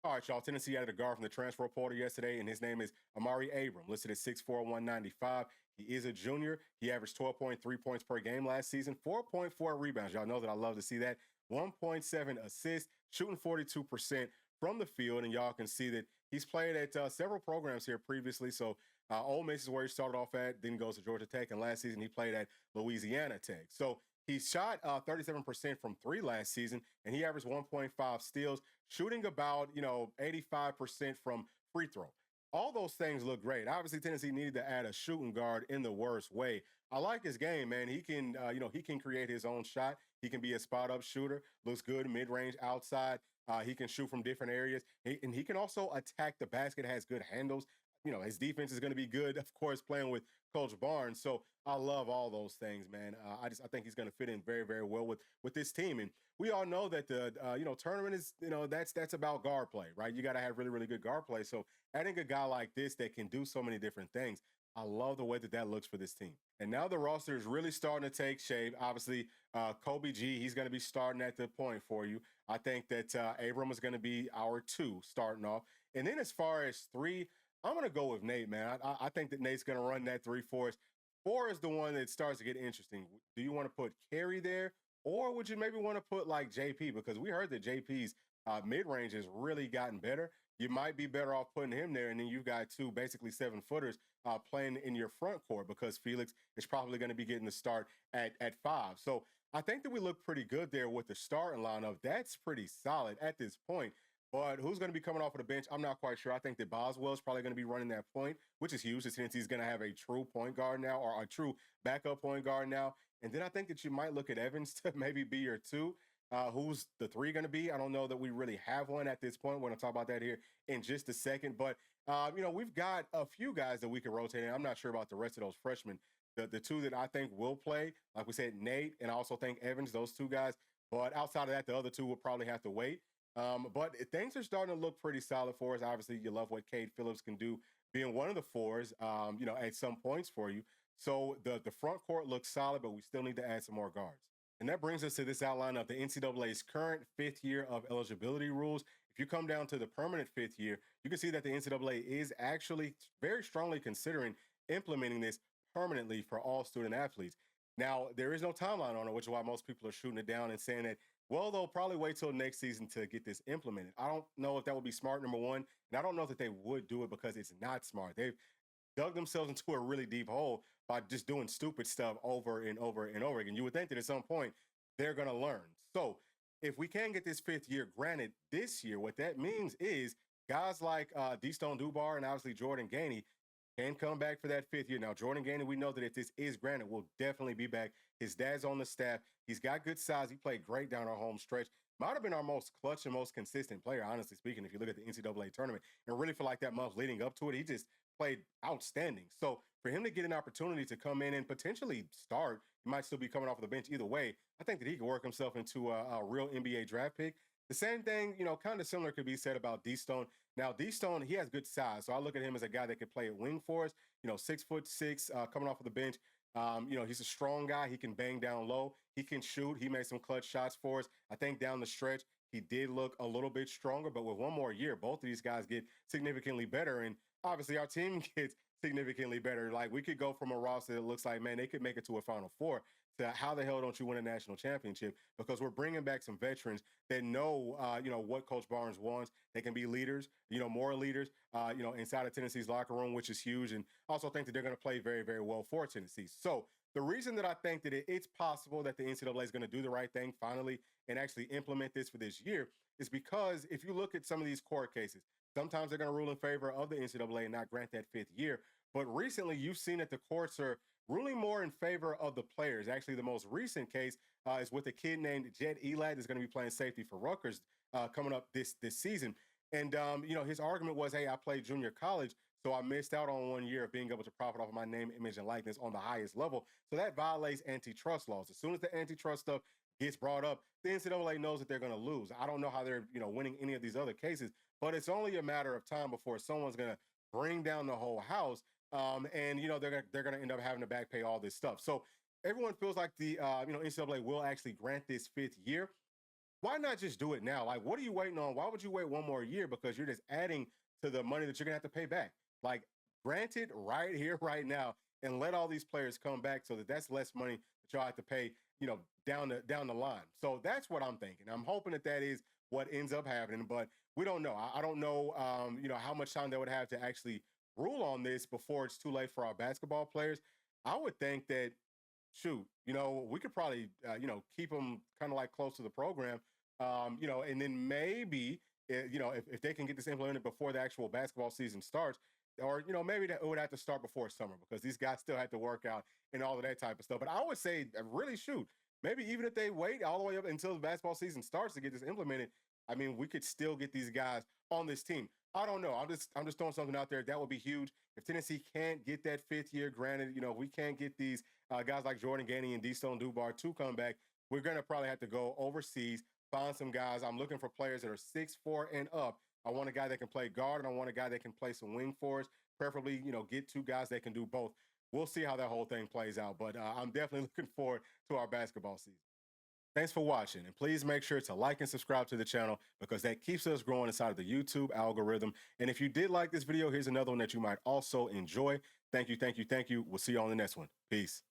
All right, y'all. Tennessee added a guard from the transfer portal yesterday, and his name is Amaree Abram, listed at 6'4", 195. He is a junior. He averaged 12.3 points per game last season, 4.4 rebounds. Y'all know that I love to see that. 1.7 assists, shooting 42% from the field, and y'all can see that he's played at several programs here previously. So Ole Miss is where he started off at, then goes to Georgia Tech, and last season he played at Louisiana Tech. So he shot 37% from three last season, and he averaged 1.5 steals, shooting about 85% from free throw. All those things look great. Obviously, Tennessee needed to add a shooting guard in the worst way. I like his game, man. He can, he can create his own shot. He can be a spot up shooter. Looks good mid range, outside. He can shoot from different areas, and he can also attack the basket. Has good handles. His defense is going to be good, of course, playing with Coach Barnes. So I love all those things, man. I think he's going to fit in very, very well with this team. And we all know that the tournament is that's about guard play, right? You got to have really, really good guard play. So adding a guy like this that can do so many different things, I love the way that looks for this team. And now the roster is really starting to take shape. Obviously, Kobe G, he's going to be starting at the point for you. I think that Abram is going to be our 2 starting off. And then as far as 3, I'm going to go with Nate, man. I think that Nate's going to run that 3 for us. 4 is the one that starts to get interesting. Do you want to put Carey there, or would you maybe want to put like JP? Because we heard that JP's mid-range has really gotten better. You might be better off putting him there, and then you've got 2 basically 7-footers playing in your front court, because Felix is probably going to be getting the start at 5. So I think that we look pretty good there with the starting lineup. That's pretty solid at this point. But who's going to be coming off of the bench? I'm not quite sure. I think that Boswell's probably going to be running that point, which is huge since he's going to have a true point guard now, or a true backup point guard now. And then I think that you might look at Evans to maybe be your 2. Who's the 3 going to be? I don't know that we really have one at this point. We're going to talk about that here in just a second. But, we've got a few guys that we can rotate in. I'm not sure about the rest of those freshmen. The 2 that I think will play, like we said, Nate, and I also think Evans, those 2 guys. But outside of that, the other 2 will probably have to wait. But things are starting to look pretty solid for us. Obviously, you love what Cade Phillips can do, being one of the 4s, at some points for you. So the front court looks solid, but we still need to add some more guards. And that brings us to this outline of the NCAA's current 5th year of eligibility rules. If you come down to the permanent 5th year, you can see that the NCAA is actually very strongly considering implementing this permanently for all student athletes. Now, there is no timeline on it, which is why most people are shooting it down and saying that, well, they'll probably wait till next season to get this implemented. I don't know if that would be smart, number one, and I don't know that they would do it because it's not smart. They've dug themselves into a really deep hole by just doing stupid stuff over and over and over again. You would think that at some point they're going to learn. So if we can get this 5th year granted this year, what that means is guys like D-Stone Dubar and obviously Jordan Gainey can come back for that 5th year. Now, Jordan Gainey, we know that if this is granted, will definitely be back. His dad's on the staff. He's got good size. He played great down our home stretch. Might have been our most clutch and most consistent player, honestly speaking, if you look at the NCAA tournament. And really for like that month leading up to it, he just played outstanding. So for him to get an opportunity to come in and potentially start, he might still be coming off the bench either way. I think that he could work himself into a real NBA draft pick. The same thing, kind of similar could be said about D-Stone. Now, D-Stone, he has good size. So I look at him as a guy that could play at wing for us, 6'6", coming off of the bench. He's a strong guy. He can bang down low. He can shoot. He made some clutch shots for us. I think down the stretch, he did look a little bit stronger, but with one more year, both of these guys get significantly better. And obviously our team gets significantly better. Like, we could go from a roster that looks like, man, they could make it to a Final Four, to how the hell don't you win a national championship? Because we're bringing back some veterans that know, what Coach Barnes wants. They can be leaders, more leaders, inside of Tennessee's locker room, which is huge. And I also think that they're going to play very, very well for Tennessee. So the reason that I think that it's possible that the NCAA is going to do the right thing finally and actually implement this for this year is because if you look at some of these court cases, sometimes they're going to rule in favor of the NCAA and not grant that 5th year. But recently, you've seen that the courts are ruling more in favor of the players. Actually, the most recent case is with a kid named Jed Elad that's going to be playing safety for Rutgers coming up this season. And, his argument was, hey, I played junior college, so I missed out on 1 year of being able to profit off of my name, image, and likeness on the highest level. So that violates antitrust laws. As soon as the antitrust stuff gets brought up, the NCAA knows that they're going to lose. I don't know how they're, winning any of these other cases, but it's only a matter of time before someone's going to bring down the whole house. And they're gonna end up having to back pay all this stuff. So everyone feels like the NCAA will actually grant this 5th year. why not just do it now? Like, what are you waiting on? Why would you wait one more year? Because you're just adding to the money that you're gonna have to pay back. Like, granted, right here, right now, and let all these players come back so that that's less money that y'all have to pay, down the line. So that's what I'm thinking. I'm hoping that that is what ends up happening, but we don't know. I don't know, how much time they would have to actually rule on this before it's too late for our basketball players. I would think that, shoot, we could probably, keep them kind of like close to the program, and then maybe, if they can get this implemented before the actual basketball season starts, or, maybe that it would have to start before summer because these guys still have to work out and all of that type of stuff. But I would say, really, shoot, maybe even if they wait all the way up until the basketball season starts to get this implemented, I mean, we could still get these guys on this team. I don't know. I'm just throwing something out there. That would be huge. If Tennessee can't get that fifth year, granted, we can't get these guys like Jordan Gainey and D-Stone Dubar to come back, we're going to probably have to go overseas, find some guys. I'm looking for players that are 6'4" and up. I want a guy that can play guard, and I want a guy that can play some wing for us, preferably, get two guys that can do both. We'll see how that whole thing plays out, but I'm definitely looking forward to our basketball season. Thanks for watching, and please make sure to like and subscribe to the channel because that keeps us growing inside of the YouTube algorithm. And if you did like this video, here's another one that you might also enjoy. Thank you, thank you, thank you. We'll see you on the next one. Peace.